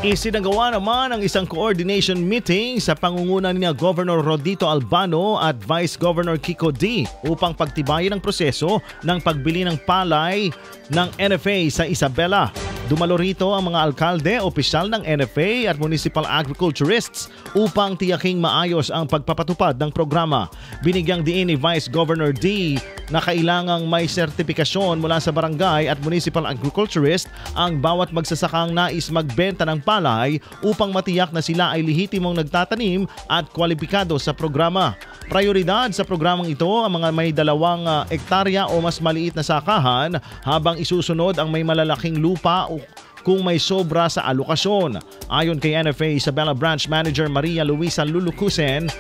Isinagawa naman ang isang coordination meeting sa pangunguna ni Governor Rodito Albano at Vice Governor Kiko D upang pagtibayin ang proseso ng pagbili ng palay ng NFA sa Isabela. Dumalo rito ang mga alkalde, opisyal ng NFA at municipal agriculturists upang tiyaking maayos ang pagpapatupad ng programa. Binigyang diin ni Vice Governor D na kailangang may sertifikasyon mula sa barangay at municipal agriculturist ang bawat magsasakang nais magbenta ng palay upang matiyak na sila ay lehitimong nagtatanim at kwalipikado sa programa. Prioridad sa programang ito ang mga may 2 ektarya o mas maliit na sakahan, habang isusunod ang may malalaking lupa kung may sobra sa alokasyon. Ayon kay NFA Isabela Branch Manager Maria Luisa Lulukisan,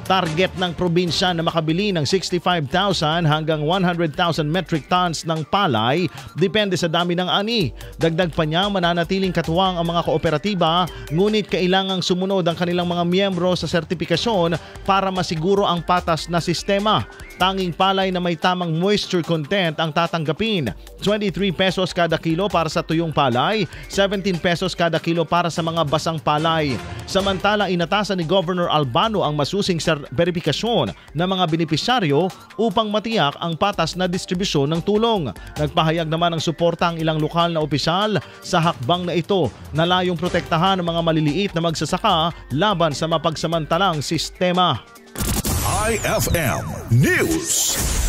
target ng probinsya na makabili ng 65,000 hanggang 100,000 metric tons ng palay depende sa dami ng ani. Dagdag pa niya, mananatiling katuwang ang mga kooperatiba, ngunit kailangang sumunod ang kanilang mga miyembro sa sertifikasyon para masiguro ang patas na sistema. Tanging palay na may tamang moisture content ang tatanggapin. 23 pesos kada kilo para sa tuyong palay, 17 pesos kada kilo para sa mga basang palay. Samantala, inatasan ni Governor Albano ang masusing verifikasyon ng mga benepisyaryo upang matiyak ang patas na distribusyon ng tulong. Nagpahayag naman ng suporta ang ilang lokal na opisyal sa hakbang na ito na layong protektahan ng mga maliliit na magsasaka laban sa mapagsamantalang sistema. IFM News.